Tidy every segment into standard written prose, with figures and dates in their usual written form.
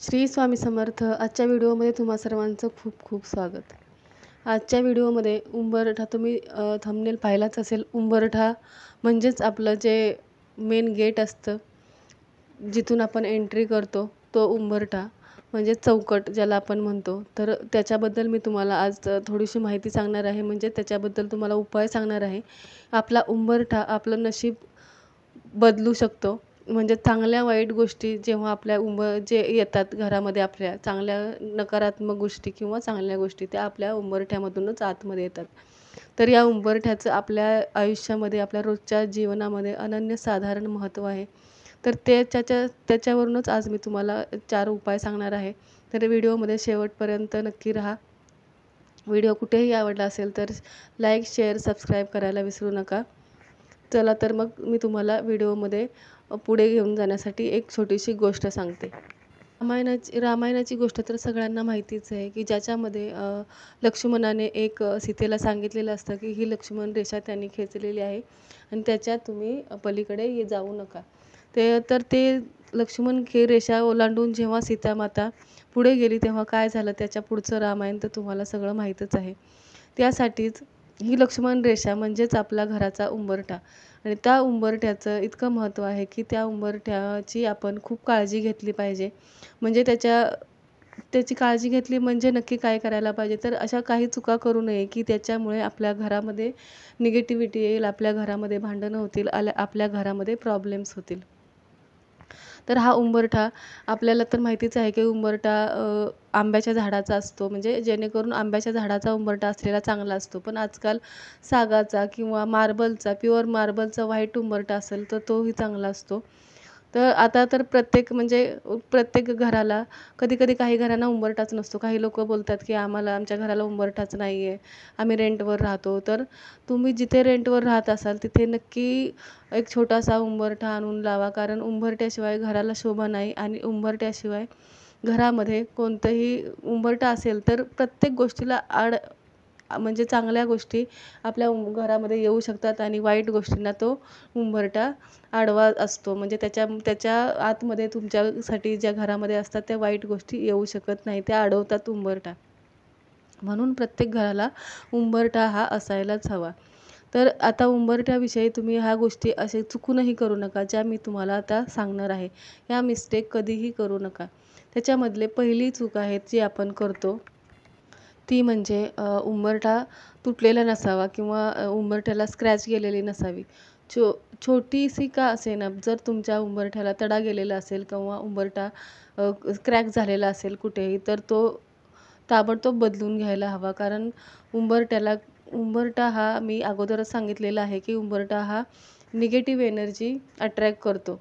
श्री स्वामी समर्थ. आजच्या व्हिडिओमध्ये तुम्हा सर्वांचं खूप खूप स्वागत. आजच्या व्हिडिओमध्ये उंबरठा तुम्ही थंबनेल पाहिलाच असेल. उंबरठा म्हणजेच आपलं जे मेन गेट असतं, जिथून आपण एंट्री करतो, तो उंबरठा म्हणजे चौकट ज्याला आपण म्हणतो. तर त्याच्याबद्दल मी तुम्हाला आज थोडीशी माहिती सांगणार आहे, म्हणजे त्याच्याबद्दल तुम्हाला उपाय सांगणार आहे. आपला उंबरठा आपलं नशीब बदलू शकतो. म्हणजे चांगल्या वाईट गोष्टी जेव्हा आपल्या जे येतात घरामध्ये, आपल्या चांगल्या नकारात्मक गोष्टी किंवा चांगल्या गोष्टी त्या आपल्या उंबरठ्यामधूनच आतमध्ये येतात. तर या उंबरठ्याचं आपल्या आयुष्यामध्ये, आपल्या रोजच्या जीवनामध्ये अनन्यसाधारण महत्त्व आहे. तर त्याच्यावरूनच आज मी तुम्हाला 4 उपाय सांगणार आहे. तर व्हिडिओमध्ये शेवटपर्यंत नक्की राहा. व्हिडिओ कुठेही आवडला असेल तर लाईक, शेअर, सबस्क्राईब करायला विसरू नका. चला तर मग मी तुम्हाला व्हिडिओमध्ये पुढे घेऊन जाण्यासाठी एक छोटीशी गोष्ट सांगते. रामायणाची गोष्ट तर सगळ्यांना माहितीच आहे, की ज्याच्यामध्ये लक्ष्मणाने सीतेला सांगितलेलं असतं, की ही लक्ष्मण रेषा त्यांनी खेचलेली आहे आणि त्याच्या तुम्ही पलीकडे जाऊ नका. ते लक्ष्मण रेषा ओलांडून जेव्हा सीतामाता पुढे गेली, तेव्हा काय झालं त्याच्या पुढचं रामायण तर तुम्हाला सगळं माहीतच आहे. त्यासाठीच ही लक्ष्मण रेषा म्हणजेच आपला घराचा उंबरठा, आणि त्या उंबरठ्याचं इतकं महत्त्व आहे, की त्या उंबरठ्याची आपण खूप काळजी घेतली पाहिजे. म्हणजे त्याची काळजी घेतली म्हणजे नक्की काय करायला पाहिजे, तर अशा काही चुका करू नये, की त्याच्यामुळे आपल्या घरामध्ये निगेटिव्हिटी येईल, आपल्या घरामध्ये भांडणं होतील, आपल्या घरामध्ये प्रॉब्लेम्स होतील. तर हा उंबरठा आपल्याला तर माहितीच आहे, की उंबरठा आंब्याच्या झाडाचा असतो, म्हणजे जेणेकरून आंब्याच्या झाडाचा उंबरठा असलेला चांगला असतो. पण आजकाल सागाचा किंवा मार्बलचा, प्युअर मार्बलचा व्हाईट उंबरठा असेल तर तोही चांगला असतो. तर आता तर प्रत्येक घराला, कधी-कधी काही घरांना उंबरठाच नसतो. काही लोकं बोलतात, की आमच्या घराला उंबरठाच नाही आहे, आम्ही रेंटवर राहतो. तर तुम्ही जिथे रेंटवर राहत असाल तिथे नक्की एक छोटासा उंबरठा आणून लावा, कारण उंबरठ्याशिवाय घराला शोभा नाही. आणि उंबरठ्याशिवाय घरामध्ये कोणतंही उंबरठा असेल तर प्रत्येक गोष्टीला म्हणजे चांगल्या गोष्टी आपल्या घरामध्ये येऊ शकतात आणि वाईट गोष्टींना तो उंबरठा आडवा असतो. म्हणजे त्याच्या आतमध्ये तुमच्यासाठी ज्या घरामध्ये असतात त्या वाईट गोष्टी येऊ शकत नाही, त्या अडवतात उंबरठा. म्हणून प्रत्येक घराला उंबरठा हा असायलाच हवा. तर आता उंबरठ्याविषयी तुम्ही ह्या गोष्टी असे चुकूनही करू नका, ज्या मी तुम्हाला आता सांगणार आहे. ह्या मिस्टेक कधीही करू नका. त्याच्यामधले पहिली चूक आहे जी आपण करतो, ती म्हणजे उंबरठा तुटलेला नसावा किंवा उंबरठ्याला स्क्रॅच गेलेली नसावी. छोटीशी का असेना, जर तुमच्या उंबरठ्याला तडा गेलेला असेल किंवा उंबरठा क्रॅक झालेला असेल कुठेही, तर तो ताबडतोब बदलून घ्यायला हवा. कारण उंबरठा हा मी अगोदरच सांगितलेला आहे, की उंबरठा हा निगेटिव्ह एनर्जी अट्रॅक्ट करतो.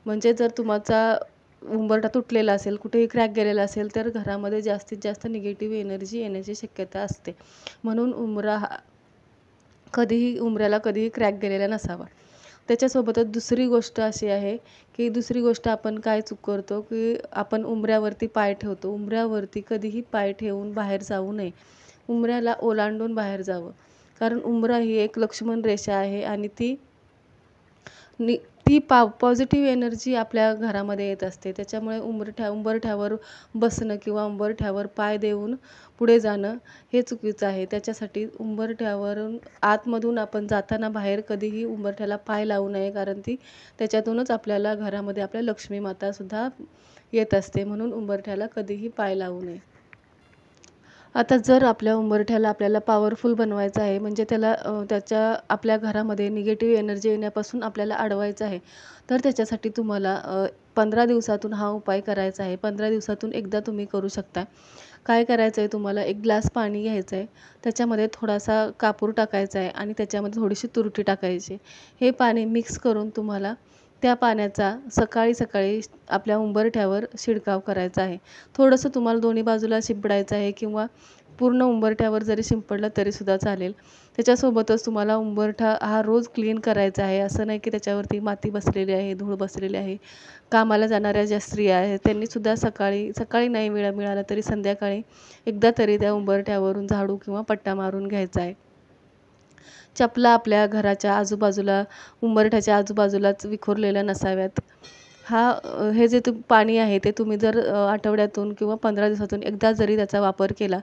म्हणजे जर तुमचा उंबरठा तुटलेला असेल, कुठेही क्रॅक गेलेला असेल, तर घरामध्ये जास्तीत जास्त निगेटिव्ह एनर्जी येण्याची शक्यता असते. म्हणून उंबऱ्याला कधीही क्रॅक गेलेला नसावा. त्याच्यासोबतच दुसरी गोष्ट आपण काय चूक करतो, की आपण उंबऱ्यावरती पाय ठेवतो. उंबऱ्यावरती कधीही पाय ठेवून बाहेर जाऊ नये. उंबऱ्याला ओलांडून बाहेर जावं. कारण उंबरा ही एक लक्ष्मण रेषा आहे आणि नि ती पॉझिटिव्ह एनर्जी आपल्या घरामध्ये येत असते. त्याच्यामुळे उंबरठ्यावर बसणं किंवा उंबरठ्यावर पाय देऊन पुढे जाणं हे चुकीचं आहे. त्याच्यासाठी उंबरठ्यावरून आतमधून आपण जाताना बाहेर कधीही उंबरठ्याला पाय लावू नये, कारण त्याच्यातूनच आपल्याला घरामध्ये आपल्या लक्ष्मी मातासुद्धा येत असते. म्हणून उंबरठ्याला कधीही पाय लावू नये. आता जर आपल्या उंबरठ्याला आपल्याला पॉवरफुल बनवायचं आहे, म्हणजे आपल्या घरामध्ये निगेटिव्ह एनर्जी येण्यापासून आपल्याला अडवायचं आहे, तर त्याच्यासाठी तुम्हाला 15 दिवसातून हा उपाय करायचा आहे. 15 दिवसातून एकदा तुम्ही करू शकता. काय करायचं आहे, तुम्हाला 1 ग्लास पाणी घ्यायचं आहे, त्याच्यामध्ये थोडासा कापूर टाकायचा आहे आणि त्याच्यामध्ये थोडीशी तुरटी टाकायची. हे पाणी मिक्स करून तुम्हाला त्या पाण्याचा सकाळी आपल्या उंबरठ्यावर शिडकाव करायचा आहे. थोडंसं तुम्हाला दोन्ही बाजूला शिंपडायचं आहे किंवा पूर्ण उंबरठ्यावर जरी शिंपडलं तरीसुद्धा चालेल. त्याच्यासोबतच तुम्हाला उंबरठा हा रोज क्लीन करायचा आहे. असं नाही की त्याच्यावरती माती बसलेली आहे, धूळ बसलेली आहे. कामाला जाणाऱ्या ज्या स्त्रिया आहेत त्यांनीसुद्धा सकाळी नाही वेळ मिळाला तरी संध्याकाळी एकदा तरी त्या उंबरठ्यावरून झाडू किंवा पट्टा मारून घ्यायचा आहे. चपला आपल्या घराच्या आजूबाजूला, उंबरठ्याच्या आजूबाजूलाच विखुरलेल्या नसाव्यात. हे जे पाणी आहे ते तुम्ही जर आठवड्यातून किंवा 15 दिवसातून एकदा जरी त्याचा वापर केला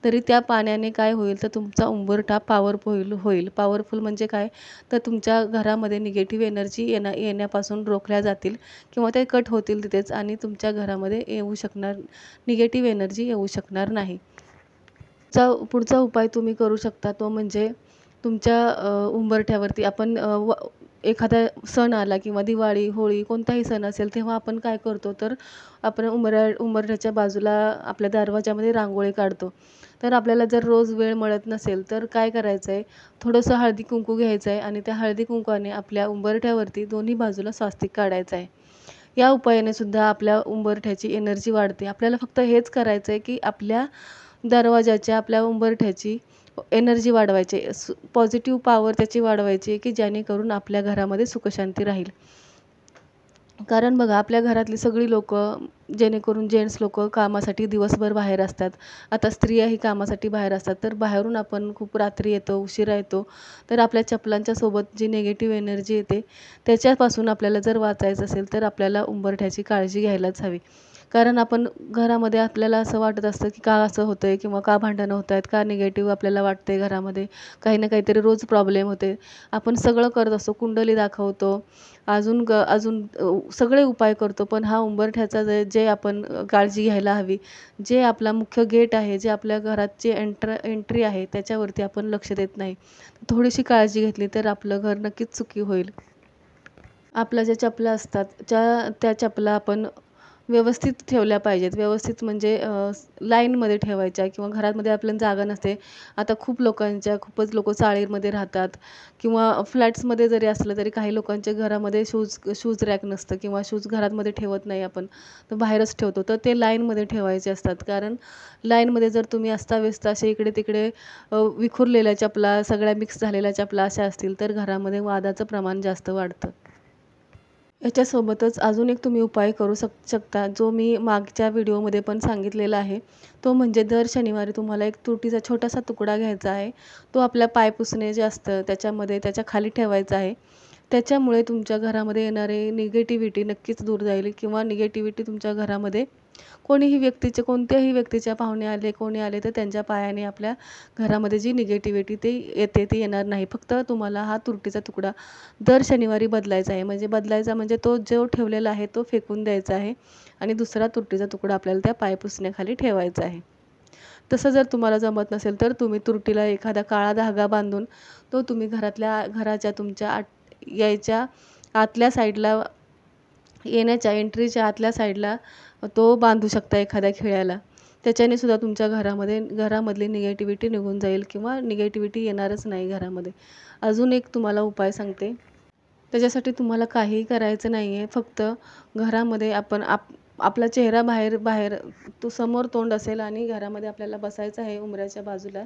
तरी त्या पाण्याने काय होईल तर तुमचा उंबरठा पॉवरफुल होईल. पॉवरफुल म्हणजे काय तर तुमच्या घरामध्ये निगेटिव्ह एनर्जी येण्यापासून रोखल्या जातील किंवा ते कट होतील तिथेच आणि तुमच्या घरामध्ये निगेटिव्ह एनर्जी येऊ शकणार नाही. पुढचा उपाय तुम्ही करू शकता तो म्हणजे तुमच्या उंबरठ्यावरती आपण एखादा सण आला किंवा दिवाळी, होळी कोणताही सण असेल तेव्हा आपण काय करतो तर आपण उंबरठ्याच्या बाजूला आपल्या दरवाजामध्ये रांगोळी काढतो. तर आपल्याला जर रोज वेळ मिळत नसेल तर काय करायचं आहे, थोडंसं हळदी कुंकू घ्यायचं आहे आणि त्या हळदी कुंकवाने आपल्या उंबरठ्यावरती दोन्ही बाजूला स्वास्तिक काढायचं आहे. या उपायाने सुद्धा आपल्या उंबरठ्याची एनर्जी वाढते. आपल्याला फक्त हेच करायचं आहे की आपल्या दरवाजाच्या, आपल्या उंबरठ्याची एनर्जी वाढवायची, पॉझिटिव्ह पॉवर त्याची वाढवायची की जेणेकरून आपल्या घरामध्ये सुखशांती राहील. कारण बघा आपल्या घरातली सगळी लोकं जेणेकरून जेंट्स लोकं कामासाठी दिवसभर बाहेर असतात. आता स्त्रियाही कामासाठी बाहेर असतात. तर बाहेरून आपण खूप रात्री येतो, उशिरा येतो. तर आपल्या चपलांच्या सोबत जी निगेटिव्ह एनर्जी येते त्याच्यापासून आपल्याला जर वाचायचं असेल तर आपल्याला उंबरठ्याची काळजी घ्यायलाच हवी. कारण आपण घरामध्ये आपल्याला असं वाटत असतं की का असं होतं आहे किंवा का भांडणं होत आहेत, का निगेटिव्ह आपल्याला वाटतं आहे घरामध्ये, काही ना काहीतरी रोज प्रॉब्लेम होते. आपण सगळं करत असतो, कुंडली दाखवतो, अजून सगळे उपाय करतो, पण हा उंबरठ्याचा जे आपण काळजी घ्यायला हवी, जे आपला मुख्य गेट आहे, जे आपल्या घरात जे एंट्री आहे त्याच्यावरती आपण लक्ष देत नाही. थोडीशी काळजी घेतली तर आपलं घर नक्कीच सुखी होईल. आपल्या ज्या चपला असतात त्या चपला आपण व्यवस्थित ठेवल्या पाहिजेत. व्यवस्थित म्हणजे लाईनमध्ये ठेवायच्या किंवा घरामध्ये आपल्याला जागा नसते. आता खूपच लोकं चाळीमध्ये राहतात किंवा फ्लॅट्समध्ये जरी असलं तरी काही लोकांच्या घरामध्ये शूज रॅक नसतं किंवा शूज घरामध्ये ठेवत नाही आपण, तर बाहेरच ठेवतो. तर ते लाईनमध्ये ठेवायचे असतात. कारण लाईनमध्ये जर तुम्ही अस्ताव्यस्त असे इकडे-तिकडे विखुरलेल्या चपला, सगळ्या मिक्स झालेल्या चपला अशा असतील तर घरामध्ये वादाचं प्रमाण जास्त वाढतं. याच्यासोबतच अजून एक तुम्ही उपाय करू शकता जो मी मागच्या व्हिडिओमध्ये पण सांगितलेला आहे. तो म्हणजे दर शनिवारी तुम्हाला एक तुटीचा छोटासा तुकडा घ्यायचा आहे. तो आपल्या पायपुसणे जे असतं त्याच्या खाली ठेवायचा आहे. त्याच्यामुळे तुमच्या घरामध्ये येणारे निगेटिव्हिटी नक्कीच दूर जाईल किंवा निगेटिव्हिटी तुमच्या घरामध्ये कोणत्याही व्यक्तीच्या पाहुणे आले, कोणी आले तर त्यांच्या पायाने आपल्या घरामध्ये जी निगेटिव्हिटी ती येणार नाही. फक्त तुम्हाला हा तुरटीचा तुकडा दर शनिवारी बदलायचा म्हणजे तो जो ठेवलेला आहे तो फेकून द्यायचा आहे आणि दुसरा तुरटीचा तुकडा आपल्याला त्या पायपुसण्याखाली ठेवायचा आहे. तसं जर तुम्हाला जमत नसेल तर तुम्ही तुरटीला एखादा काळा धागा बांधून तो तुम्ही घराच्या तुमच्या यायच्या आतल्या साईडला, एंट्रीच्या आतल्या साईडला तो बांधू शकता एखाद्या खिळ्याला. त्याच्याने सुद्धा तुमच्या घरामधली निगेटिव्हिटी निघून जाईल किंवा निगेटिव्हिटी येणारच नाही घरामध्ये. अजून एक तुम्हाला उपाय सांगते. त्याच्यासाठी तुम्हाला काहीही करायचं नाही आहे. फक्त घरामध्ये आपला चेहरा बाहेर तो समोर तोंड असेल आणि घरामध्ये आपल्याला बसायचं आहे उंबऱ्याच्या बाजूला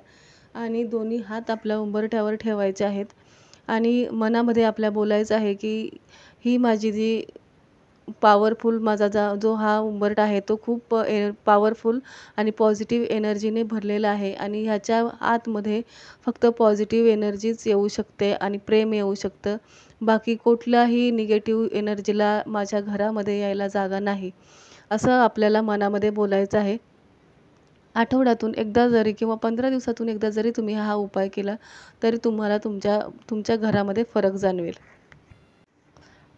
आणि दोन्ही हात आपल्या उंबरठ्यावर ठेवायचे आहेत आणि मनामध्ये आपल्या बोलायचं आहे की ही माझी जी पॉवरफुल माझा जो हा उंबरठा आहे तो खूप पॉवरफुल आणि पॉझिटिव्ह एनर्जीने भरलेला आहे आणि ह्याच्या आतमध्ये फक्त पॉझिटिव्ह एनर्जीच येऊ शकते आणि प्रेम येऊ शकतं. बाकी कुठल्याही निगेटिव्ह एनर्जीला माझ्या घरामध्ये यायला जागा नाही, असं आपल्याला मनामध्ये बोलायचं आहे. आठवड्यातून एकदा जरी किंवा 15 दिवसातून एकदा जरी तुम्ही हा उपाय केला तरी तुम्हाला तुमच्या घरामध्ये फरक जाणवेल.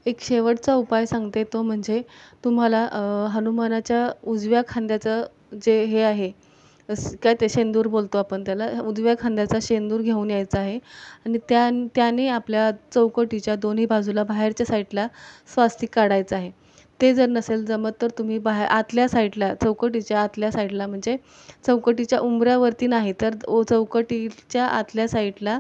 एक शेवटचा उपाय सांगते तो म्हणजे तुम्हाला हनुमानाच्या उजव्या खांद्याचं जे हे आहे काय ते शेंदूर बोलतो आपण त्याला, उजव्या खांद्याचा शेंदूर घेऊन यायचा आहे आणि त्याने आपल्या चौकटीच्या दोन्ही बाजूला बाहेरच्या साईडला स्वास्तिक काढायचं आहे. ते जर नसेल जमत तर तुम्ही आतल्या साईडला, चौकटीच्या आतल्या साईडला म्हणजे चौकटीच्या उंबऱ्यावरती नाही तर चौकटीच्या आतल्या साईडला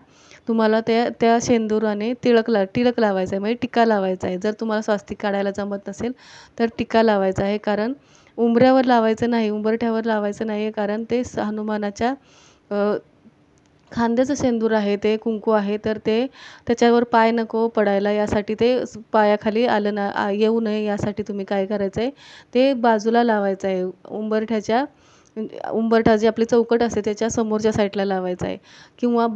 तुम्हाला त्या शेंदुराने टिळक लावायचा आहे, म्हणजे टिका लावायचा आहे. जर तुम्हाला स्वास्तिक काढायला जमत नसेल तर टिका लावायचा आहे. कारण उंबऱ्यावर लावायचं नाही, उंबरठ्यावर लावायचं नाही आहे, कारण ते हनुमानाच्या खांद्याचं शेंदूर आहे, ते कुंकू आहे, तर ते त्याच्यावर पाय नको पडायला यासाठी ते पायाखाली येऊ नये यासाठी तुम्ही काय करायचं आहे ते बाजूला लावायचं आहे. उंबरठा जी आपली चौकट असते त्याच्या समोरच्या साईडला लावायचा आहे किंवा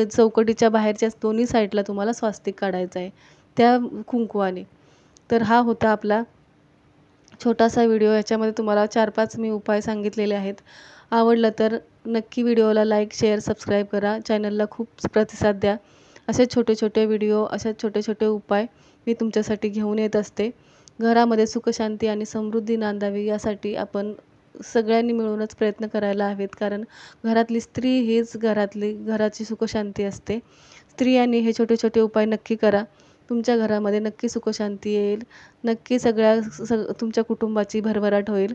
चौकटीच्या बाहेरच्या दोन्ही साईडला तुम्हाला स्वास्तिक काढायचं आहे त्या कुंकवाने. तर हा होता आपला छोटासा व्हिडिओ. याच्यामध्ये तुम्हाला 4-5 मी उपाय सांगितलेले आहेत. आवडलं तर नक्की व्हिडिओला लाईक, शेअर, सबस्क्राईब करा. चॅनलला खूप प्रतिसाद द्या. असे छोटे-छोटे व्हिडिओ, असे छोटे-छोटे उपाय मी तुमच्यासाठी घेऊन येत असते. घरामध्ये सुखशांती आणि समृद्धी नांदावी यासाठी आपण सगळ्यांनी मिळूनच प्रयत्न करायला हवेत. कारण घरातली स्त्री हीच घराची सुखशांती असते. स्त्रियांनी हे छोटे-छोटे उपाय नक्की करा. तुमच्या घरामध्ये नक्की सुखशांती येईल. नक्की तुमच्या कुटुंबाची भरभराट होईल.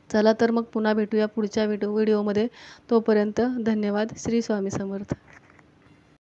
चला तर मग पुन्हा भेटूया पुढच्या व्हिडिओमध्ये. तोपर्यंत धन्यवाद. श्री स्वामी समर्थ.